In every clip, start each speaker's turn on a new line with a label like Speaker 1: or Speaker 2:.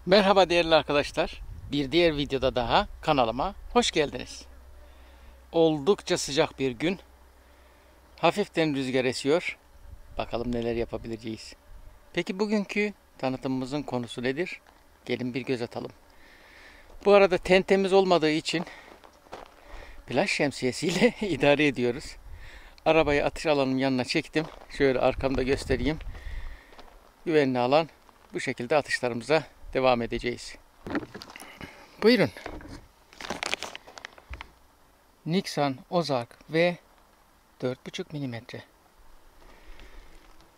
Speaker 1: Merhaba değerli arkadaşlar. Bir diğer videoda daha kanalıma hoş geldiniz. Oldukça sıcak bir gün. Hafiften rüzgar esiyor. Bakalım neler yapabileceğiz. Peki bugünkü tanıtımımızın konusu nedir? Gelin bir göz atalım. Bu arada tentemiz olmadığı için plaj şemsiyesiyle idare ediyoruz. Arabayı atış alanının yanına çektim. Şöyle arkamda göstereyim. Güvenli alan. Bu şekilde atışlarımıza devam edeceğiz. Buyurun. Nixon Ozark V 4,5 mm.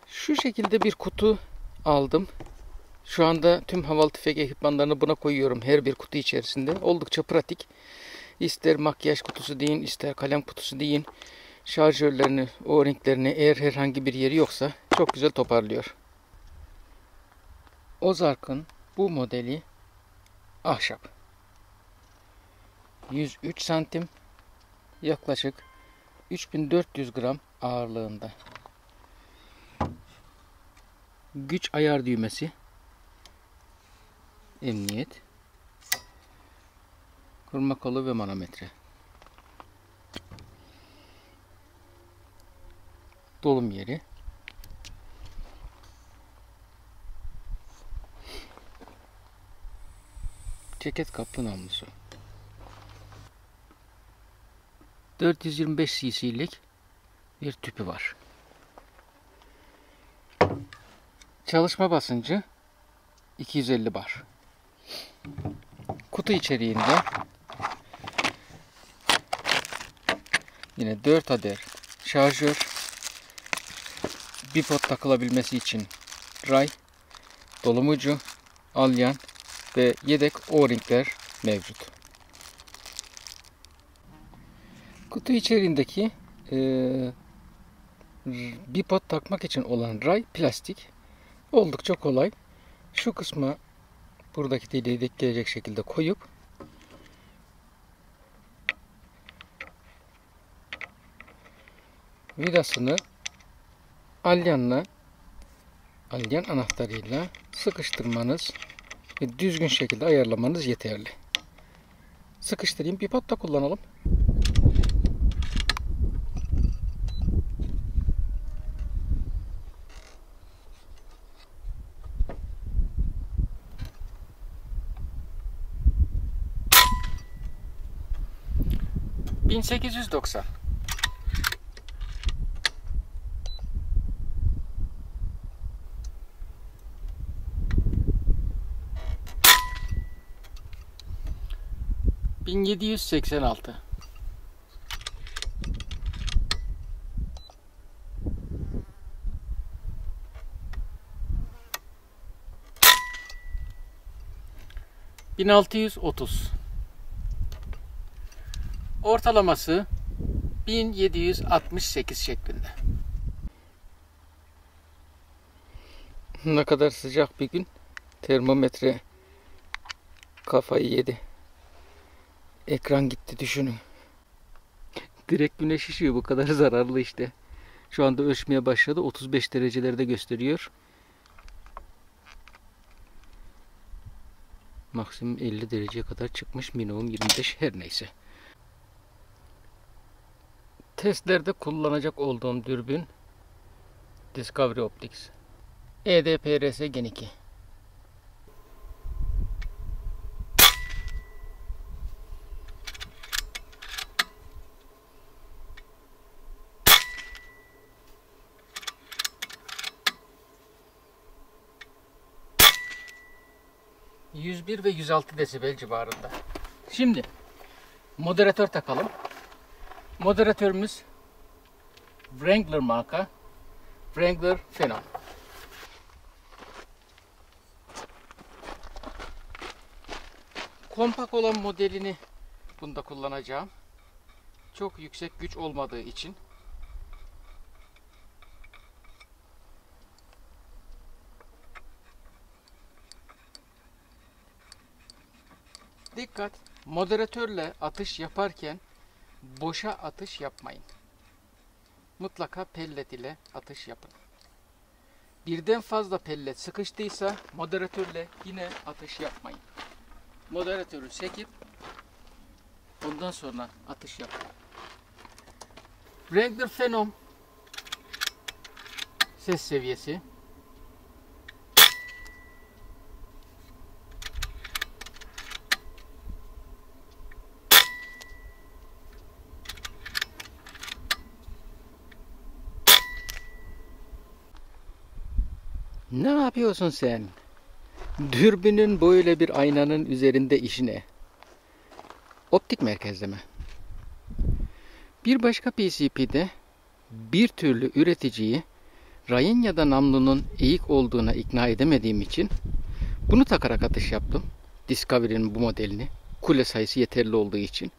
Speaker 1: Şu şekilde bir kutu aldım. Şu anda tüm havalı tüfek ekipmanlarını buna koyuyorum her bir kutu içerisinde. Oldukça pratik. İster makyaj kutusu deyin, ister kalem kutusu deyin. Şarjörlerini, o-ringlerini eğer herhangi bir yeri yoksa çok güzel toparlıyor. Ozark'ın bu modeli ahşap. 103 santim, yaklaşık 3400 gram ağırlığında. Güç ayar düğmesi, emniyet, kurma kolu ve manometre. Dolum yeri. Ceket kaplı namlusu. 425 cc'lik bir tüpü var. Çalışma basıncı 250 bar. Kutu içeriğinde yine 4 adet şarjör, bipod takılabilmesi için ray, dolum ucu, alyan ve yedek o-ringler mevcut. Kutu içeriğindeki bipod takmak için olan ray plastik. Oldukça kolay. Şu kısma buradaki deliğe denk gelecek şekilde koyup vidasını alyan anahtarıyla sıkıştırmanız ve düzgün şekilde ayarlamanız yeterli. Sıkıştırayım, bipod da kullanalım. ...1890. ...1786. ...1630. Ortalaması 1768 şeklinde. Ne kadar sıcak bir gün. Termometre kafayı yedi. Ekran gitti, düşünün. Direkt güneş ışığı bu kadar zararlı işte. Şu anda ölçmeye başladı. 35 derecelerde gösteriyor. Maksimum 50 dereceye kadar çıkmış. Minimum 25, her neyse. Testlerde kullanacak olduğum dürbün Discovery Optics EDPRS Gen 2. ...101 ve 106 desibel civarında. Şimdi moderatör takalım. Moderatörümüz Wrangler marka, Wrangler Phenom. Kompak olan modelini bunda kullanacağım. Çok yüksek güç olmadığı için. Dikkat! Moderatörle atış yaparken boşa atış yapmayın. Mutlaka pellet ile atış yapın. Birden fazla pellet sıkıştıysa moderatörle yine atış yapmayın. Moderatörü çekip ondan sonra atış yapın. Wrangler Phenom ses seviyesi. Ne yapıyorsun sen? Dürbünün böyle bir aynanın üzerinde işine. Optik merkezleme. Bir başka PCP'de bir türlü üreticiyi rayın ya da namlunun eğik olduğuna ikna edemediğim için bunu takarak atış yaptım. Discovery'nin bu modelini. Kule sayısı yeterli olduğu için.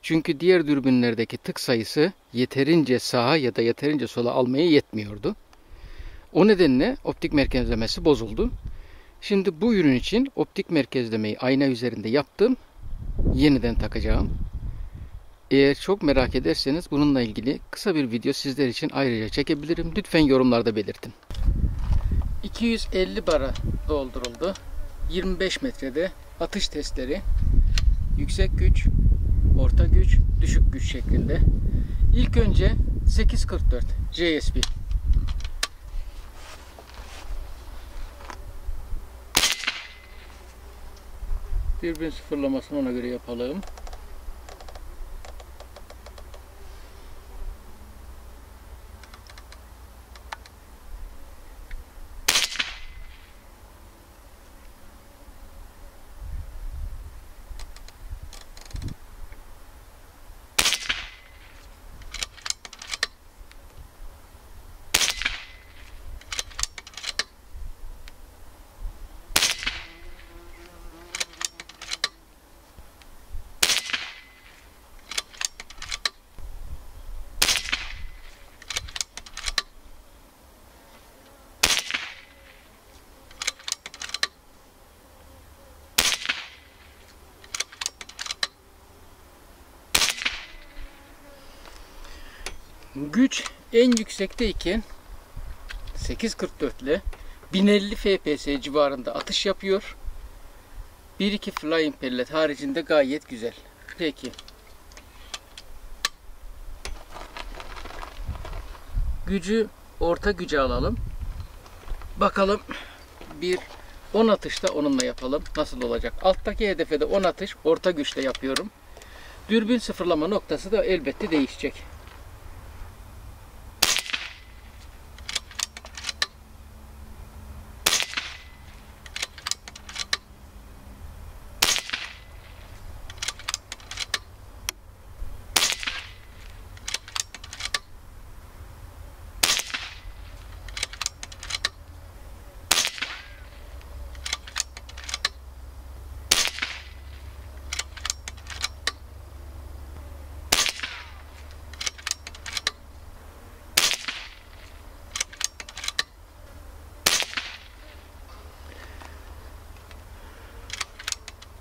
Speaker 1: Çünkü diğer dürbünlerdeki tık sayısı yeterince sağa ya da yeterince sola almaya yetmiyordu. O nedenle optik merkezlemesi bozuldu. Şimdi bu ürün için optik merkezlemeyi ayna üzerinde yaptım. Yeniden takacağım. Eğer çok merak ederseniz bununla ilgili kısa bir video sizler için ayrıca çekebilirim. Lütfen yorumlarda belirtin. 250 bara dolduruldu. 25 metrede atış testleri. Yüksek güç, orta güç, düşük güç şeklinde. İlk önce 844 JSP. Dürbün sıfırlamasını ona göre yapalım. Güç en yüksekteyken 844 ile 1050 FPS civarında atış yapıyor. 1-2 flying pellet haricinde gayet güzel. Peki. Gücü orta güce alalım. Bakalım bir 10 atışta onunla yapalım. Nasıl olacak? Alttaki hedefe de 10 atış orta güçle yapıyorum. Dürbün sıfırlama noktası da elbette değişecek.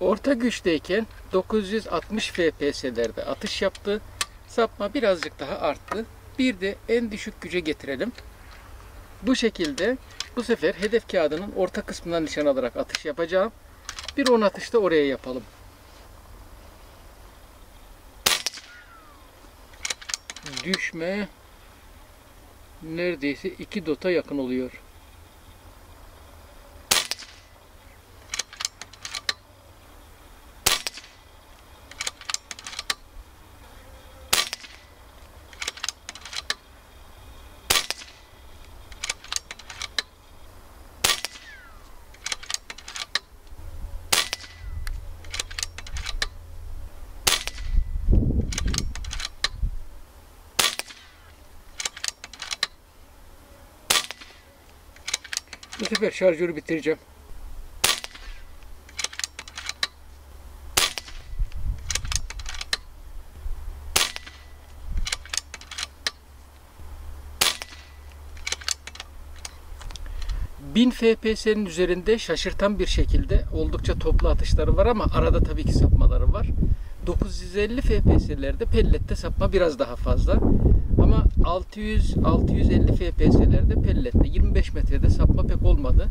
Speaker 1: Orta güçteyken 960 FPS'lerde atış yaptı. Sapma birazcık daha arttı. Bir de en düşük güce getirelim. Bu şekilde bu sefer hedef kağıdının orta kısmından nişan alarak atış yapacağım. Bir 10 atışta oraya yapalım. Düşme neredeyse 2 dota yakın oluyor. Bu sefer şarjörü bitireceğim. ...1000 FPS'nin üzerinde şaşırtan bir şekilde oldukça toplu atışları var ama arada tabii ki sapmaları var. 950 FPS'lerde pellette sapma biraz daha fazla. Ama Ama 600-650 FPS'lerde pellette 25 metrede sapma pek olmadı.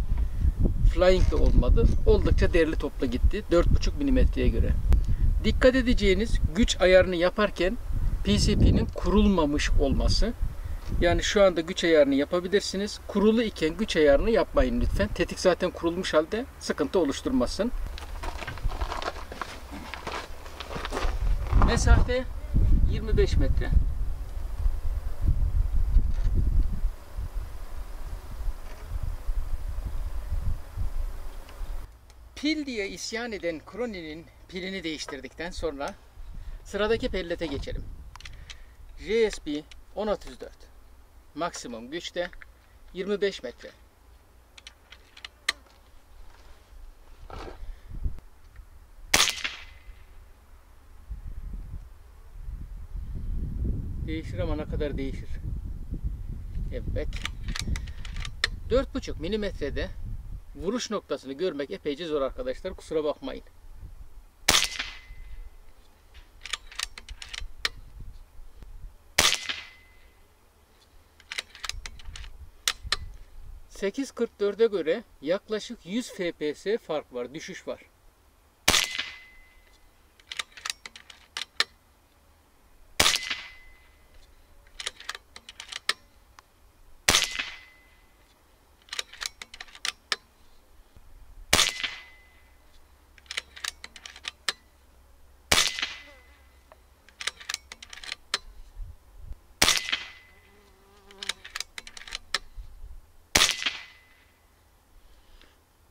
Speaker 1: Flying de olmadı. Oldukça derli toplu gitti. 4,5 milimetreye göre. Dikkat edeceğiniz güç ayarını yaparken PCP'nin kurulmamış olması. Yani şu anda güç ayarını yapabilirsiniz. Kurulu iken güç ayarını yapmayın lütfen. Tetik zaten kurulmuş halde sıkıntı oluşturmasın. Mesafe 25 metre. Pil diye isyan eden Croni'nin pilini değiştirdikten sonra sıradaki pellete geçelim. JSB 1034 maksimum güçte 25 metre. Değişir ama ne kadar değişir? Evet. 4,5 milimetrede vuruş noktasını görmek epeyce zor arkadaşlar. Kusura bakmayın. .844'e göre yaklaşık 100 FPS fark var, düşüş var.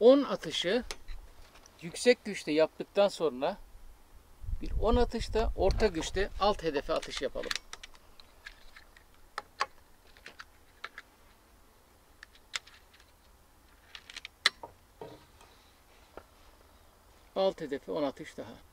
Speaker 1: On atışı yüksek güçte yaptıktan sonra bir 10 atışta orta güçte alt hedefe atış yapalım. Alt hedefe 10 atış daha.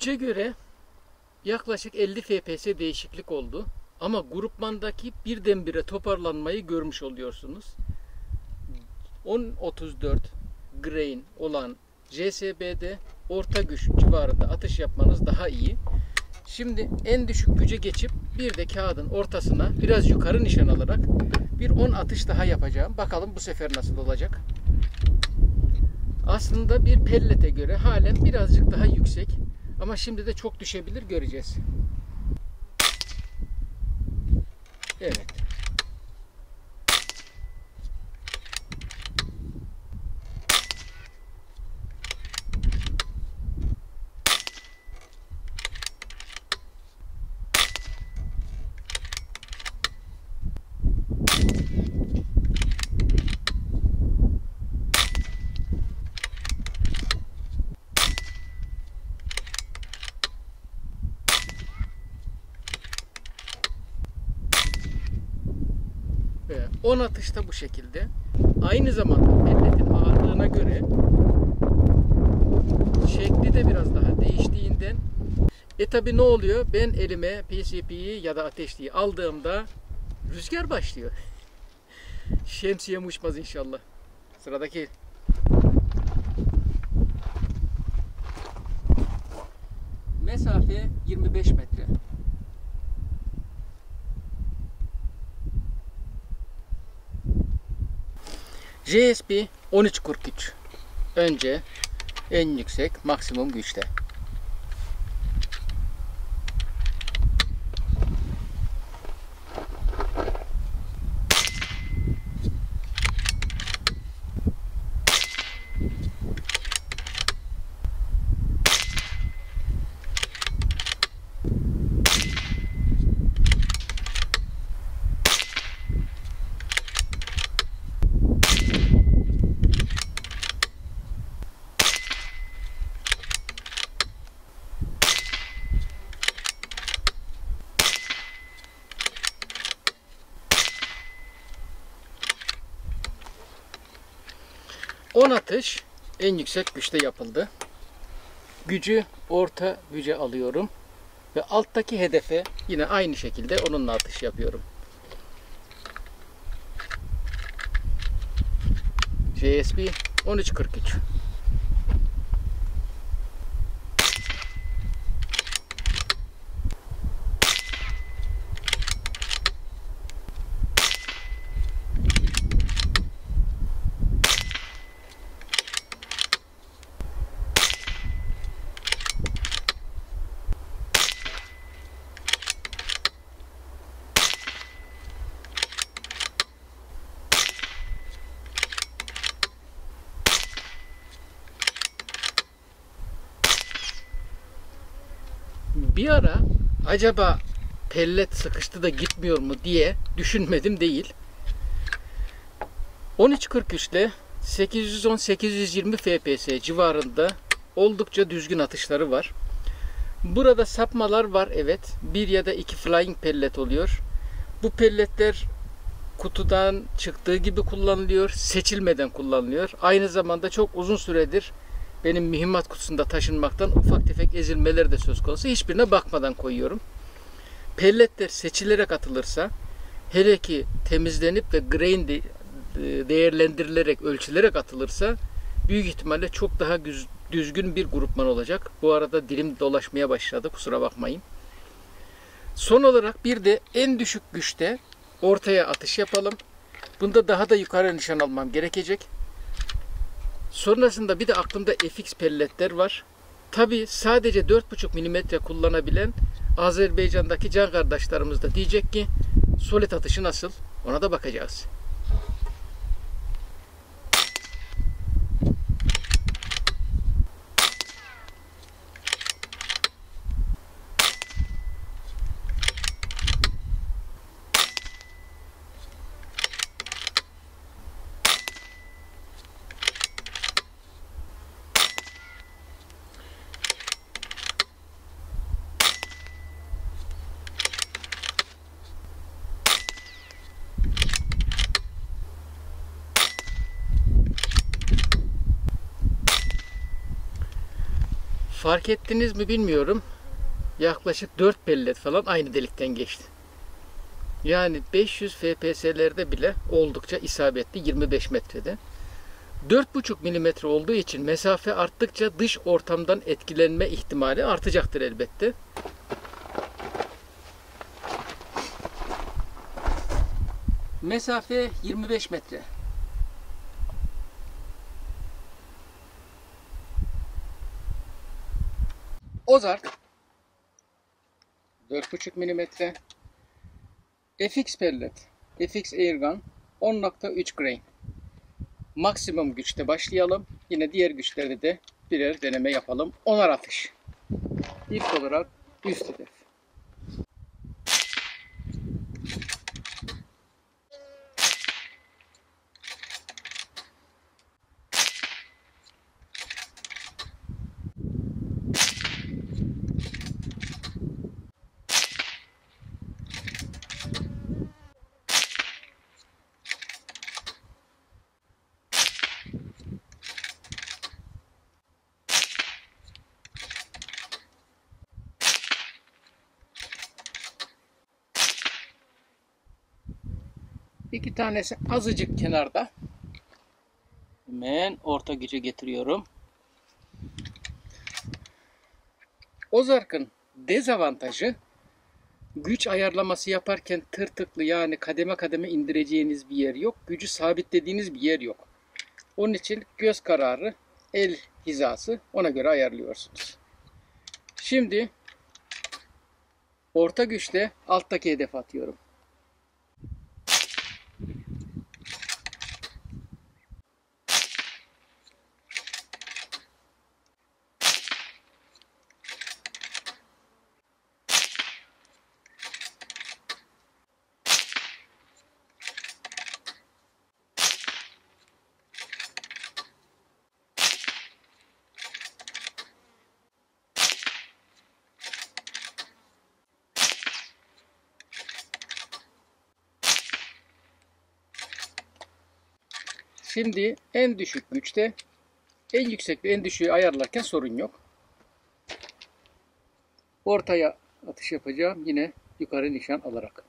Speaker 1: Güce göre yaklaşık 50 FPS değişiklik oldu. Ama grupmandaki birdenbire toparlanmayı görmüş oluyorsunuz. 10.34 grain olan JSB'de orta güç civarında atış yapmanız daha iyi. Şimdi en düşük güce geçip bir de kağıdın ortasına biraz yukarı nişan alarak bir 10 atış daha yapacağım. Bakalım bu sefer nasıl olacak. Aslında bir pellete göre halen birazcık daha yüksek. Ama şimdi de çok düşebilir, göreceğiz. Evet. Ve 10 atışta bu şekilde. Aynı zamanda pelletin ağırlığına göre şekli de biraz daha değiştiğinden tabi ne oluyor? Ben elime PCP'yi ya da ateşliği aldığımda rüzgar başlıyor. Şemsiyem uçmaz inşallah. Sıradaki. Mesafe 25 metre. JSB 1343. Önce en yüksek maksimum güçte. 10 atış en yüksek güçte yapıldı. Gücü orta güce alıyorum. Ve alttaki hedefe yine aynı şekilde onunla atış yapıyorum. JSB 1343. Bir ara acaba pellet sıkıştı da gitmiyor mu diye düşünmedim değil. 13.43 ile 810-820 FPS civarında oldukça düzgün atışları var. Burada sapmalar var, evet. Bir ya da iki flying pellet oluyor. Bu pelletler kutudan çıktığı gibi kullanılıyor, seçilmeden kullanılıyor. Aynı zamanda çok uzun süredir benim mühimmat kutusunda taşınmaktan ufak tefek ezilmeler de söz konusu. Hiçbirine bakmadan koyuyorum. Pelletler seçilerek atılırsa, hele ki temizlenip ve grain değerlendirilerek, ölçülerek atılırsa büyük ihtimalle çok daha düzgün bir grupman olacak. Bu arada dilim dolaşmaya başladı, kusura bakmayın. Son olarak bir de en düşük güçte ortaya atış yapalım. Bunda daha da yukarı nişan almam gerekecek. Sonrasında bir de aklımda FX pelletler var. Tabi sadece 4,5 mm kullanabilen Azerbaycan'daki can kardeşlerimiz de diyecek ki solid atışı nasıl? Ona da bakacağız. Fark ettiniz mi bilmiyorum. Yaklaşık 4 pellet falan aynı delikten geçti. Yani 500 FPS'lerde bile oldukça isabetli, 25 metrede. 4,5 mm olduğu için mesafe arttıkça dış ortamdan etkilenme ihtimali artacaktır elbette. Mesafe 25 metre. Ozark 4,5 mm. FX pellet, FX Airgun 10.3 grain. Maksimum güçte başlayalım. Yine diğer güçlerde de birer deneme yapalım. 10'ar atış. İlk olarak üst hedef. İki tanesi azıcık kenarda. Hemen orta güce getiriyorum. Ozark'ın dezavantajı, güç ayarlaması yaparken tırtıklı, yani kademe kademe indireceğiniz bir yer yok. Gücü sabitlediğiniz bir yer yok. Onun için göz kararı, el hizası, ona göre ayarlıyorsunuz. Şimdi orta güçte alttaki hedefe atıyorum. Şimdi en düşük güçte en yüksek ve en düşüğü ayarlarken sorun yok. Ortaya atış yapacağım. Yine yukarı nişan alarak.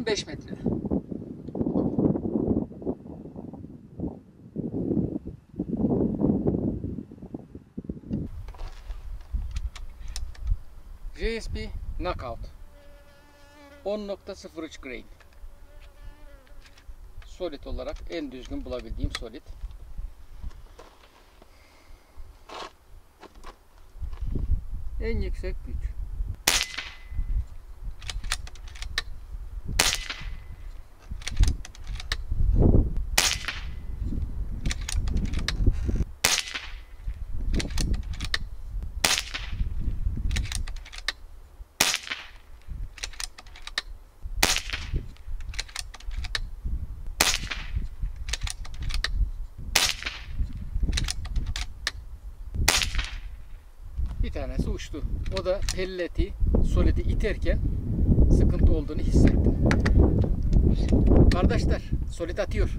Speaker 1: ...25 metre. JSP Knockout 10.03 grain. Solid olarak en düzgün bulabildiğim solid. En yüksek güç. Bir tanesi uçtu. O da pelleti, solidi iterken sıkıntı olduğunu hissettim. Kardeşler, solid atıyor.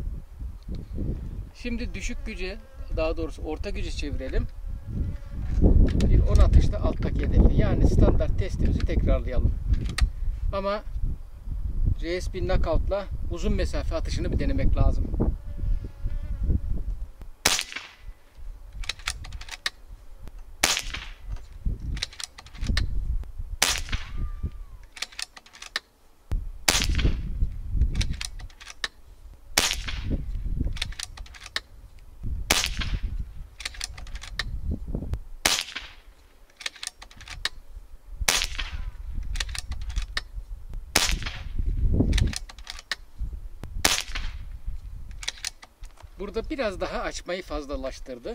Speaker 1: Şimdi düşük güce, daha doğrusu orta güce çevirelim. Bir 10 atışta alttaki hedefi. Yani standart testimizi tekrarlayalım. Ama JSP Knockout'la uzun mesafe atışını bir denemek lazım. Burada biraz daha açmayı fazlalaştırdı.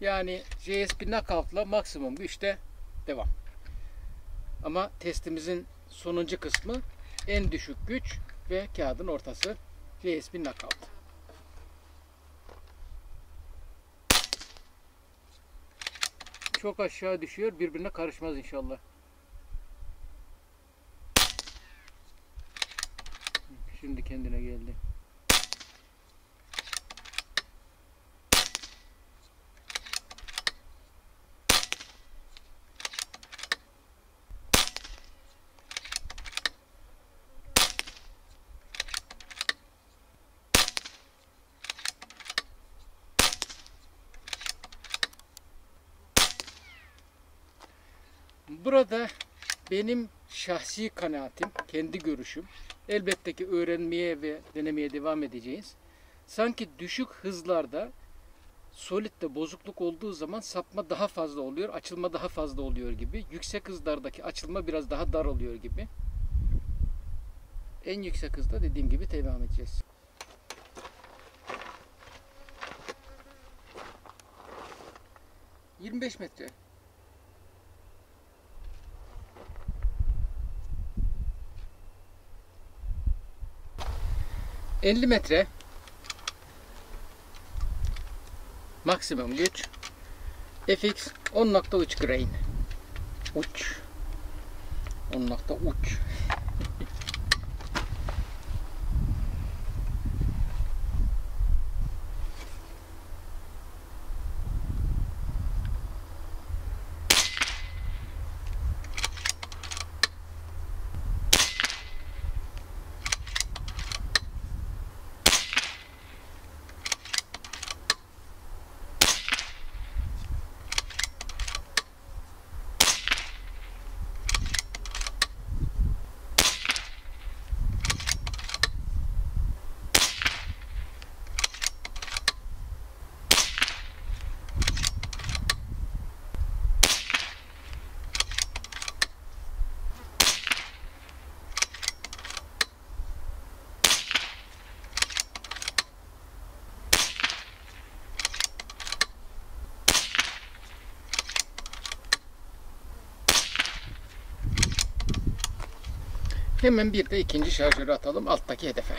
Speaker 1: Yani JSP Knockout'la maksimum güçte devam. Ama testimizin sonuncu kısmı en düşük güç ve kağıdın ortası JSP Knockout. Çok aşağı düşüyor, birbirine karışmaz inşallah. Şimdi kendine geldi. Burada benim şahsi kanaatim, kendi görüşüm, elbette ki öğrenmeye ve denemeye devam edeceğiz. Sanki düşük hızlarda solidde bozukluk olduğu zaman sapma daha fazla oluyor, açılma daha fazla oluyor gibi. Yüksek hızlardaki açılma biraz daha dar oluyor gibi. En yüksek hızda dediğim gibi devam edeceğiz. ...25 metre. 50 metre maksimum güç FX 10.3 grain uç 10.3. Hemen bir de ikinci şarjörü atalım alttaki hedefe.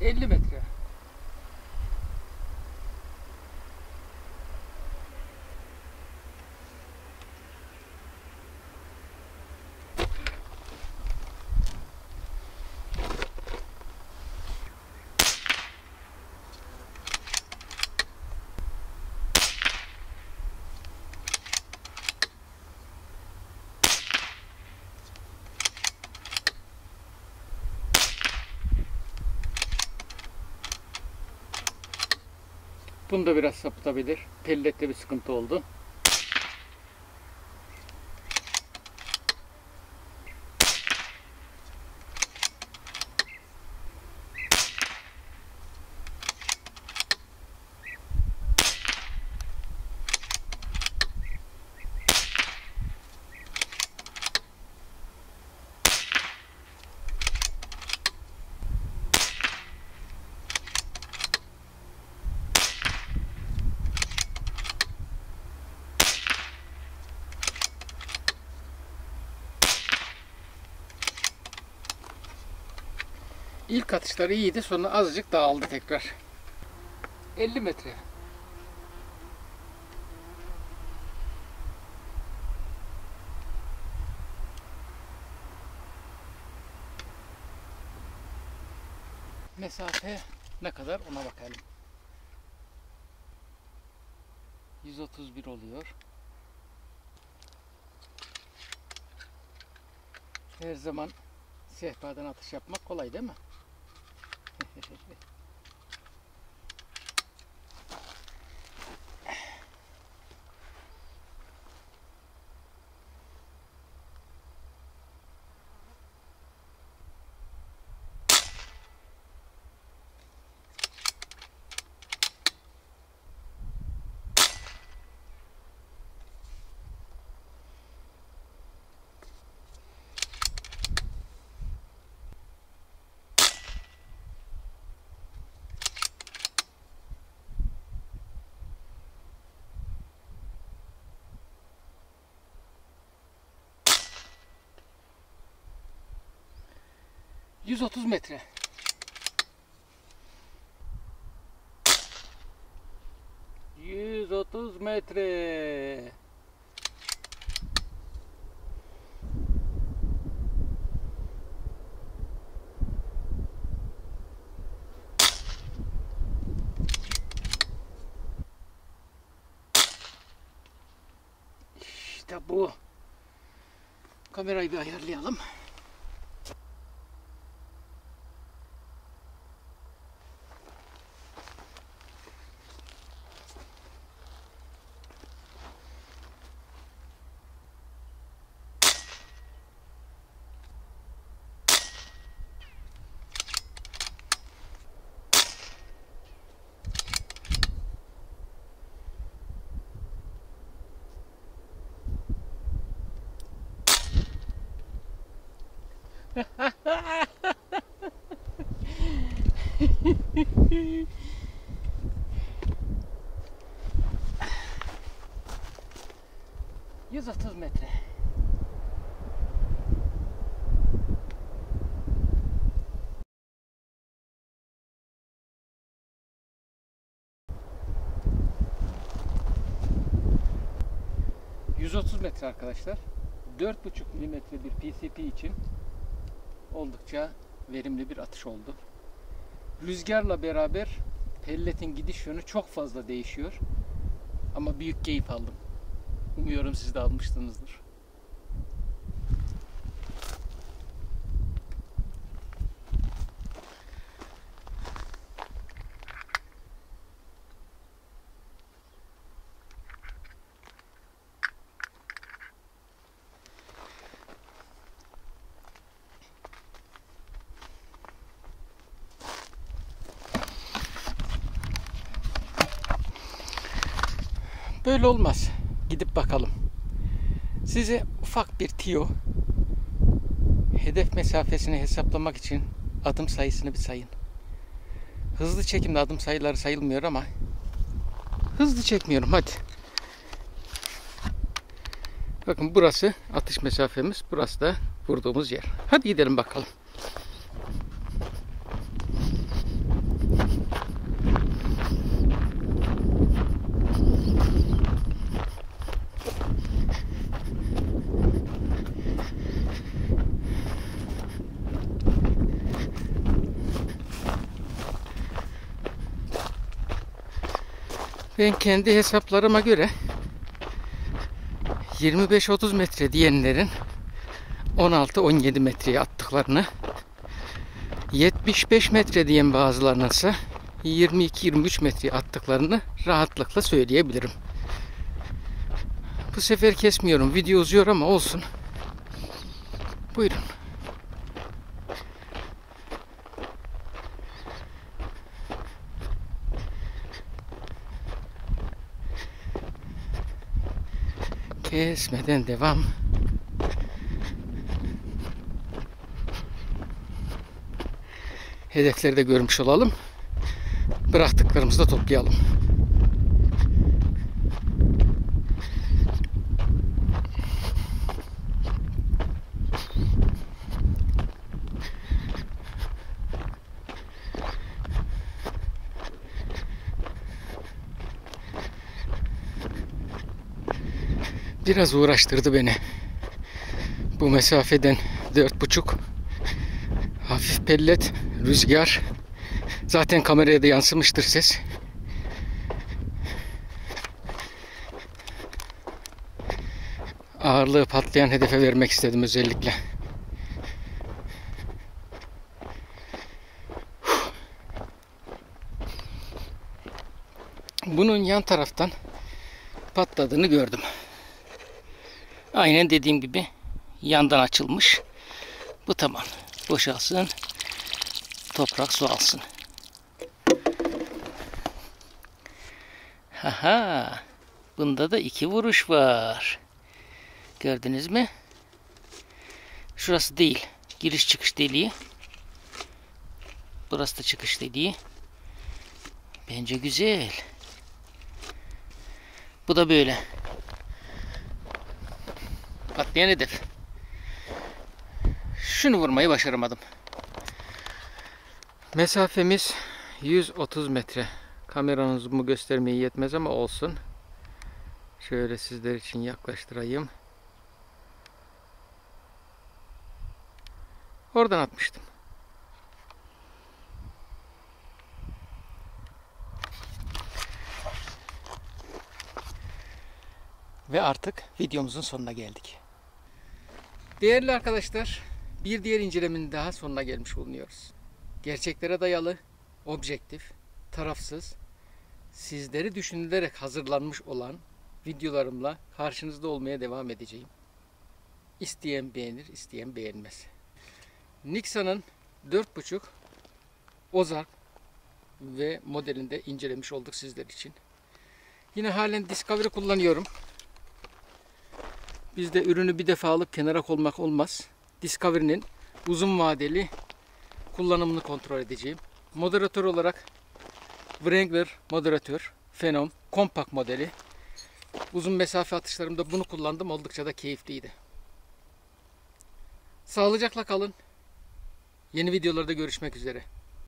Speaker 1: ...50 metre. Bunda biraz sapıtabilir. Pellette bir sıkıntı oldu. İlk atışları iyiydi, sonra azıcık dağıldı tekrar. 50 metre. Mesafe ne kadar ona bakalım. 131 oluyor. Her zaman sehpadan atış yapmak kolay değil mi? ...130 metre. ...130 metre. İşte bu. Kamerayı bir ayarlayalım. ...130 metre. ...130 metre arkadaşlar. 4,5 milimetre bir PCP için oldukça verimli bir atış oldu. Rüzgarla beraber pelletin gidiş yönü çok fazla değişiyor. Ama büyük keyif aldım. Umuyorum siz de almışsınızdır. Böyle olmaz. Gidip bakalım. Size ufak bir tiyo. Hedef mesafesini hesaplamak için adım sayısını bir sayın. Hızlı çekimde adım sayıları sayılmıyor ama hızlı çekmiyorum. Hadi. Bakın burası atış mesafemiz. Burası da vurduğumuz yer. Hadi gidelim bakalım. Ben kendi hesaplarıma göre 25-30 metre diyenlerin 16-17 metreye attıklarını, 75 metre diyen bazılarının ise 22-23 metreye attıklarını rahatlıkla söyleyebilirim. Bu sefer kesmiyorum. Video uzuyor ama olsun. Buyurun. Kesmeden devam. Hedefleri de görmüş olalım. Bıraktıklarımızı da toplayalım. Biraz uğraştırdı beni. Bu mesafeden 4,5 hafif pellet, rüzgar. Zaten kameraya da yansımıştır ses. Ağırlığı patlayan hedefe vermek istedim özellikle. Bunun yan taraftan patladığını gördüm. Aynen dediğim gibi yandan açılmış. Bu tamam. Boşalsın. Toprak su alsın. Haha. Bunda da 2 vuruş var. Gördünüz mü? Şurası değil. Giriş çıkış deliği. Burası da çıkış deliği. Bence güzel. Bu da böyle. Patlayan hedef. Şunu vurmayı başaramadım. Mesafemiz 130 metre. Kameranın zoom'u göstermeye yetmez ama olsun. Şöyle sizler için yaklaştırayım. Oradan atmıştım. Ve artık videomuzun sonuna geldik. Değerli arkadaşlar, bir diğer incelemenin daha sonuna gelmiş bulunuyoruz. Gerçeklere dayalı, objektif, tarafsız, sizleri düşünülerek hazırlanmış olan videolarımla karşınızda olmaya devam edeceğim. İsteyen beğenir, isteyen beğenmez. Nixon'ın 4.5 Ozark ve modelinde incelemiş olduk sizler için. Yine halen Discovery kullanıyorum. Bizde ürünü bir defa alıp kenara koymak olmaz. Discovery'nin uzun vadeli kullanımını kontrol edeceğim. Moderatör olarak Wrangler moderatör, Phenom, kompakt modeli. Uzun mesafe atışlarımda bunu kullandım. Oldukça da keyifliydi. Sağlıcakla kalın. Yeni videolarda görüşmek üzere.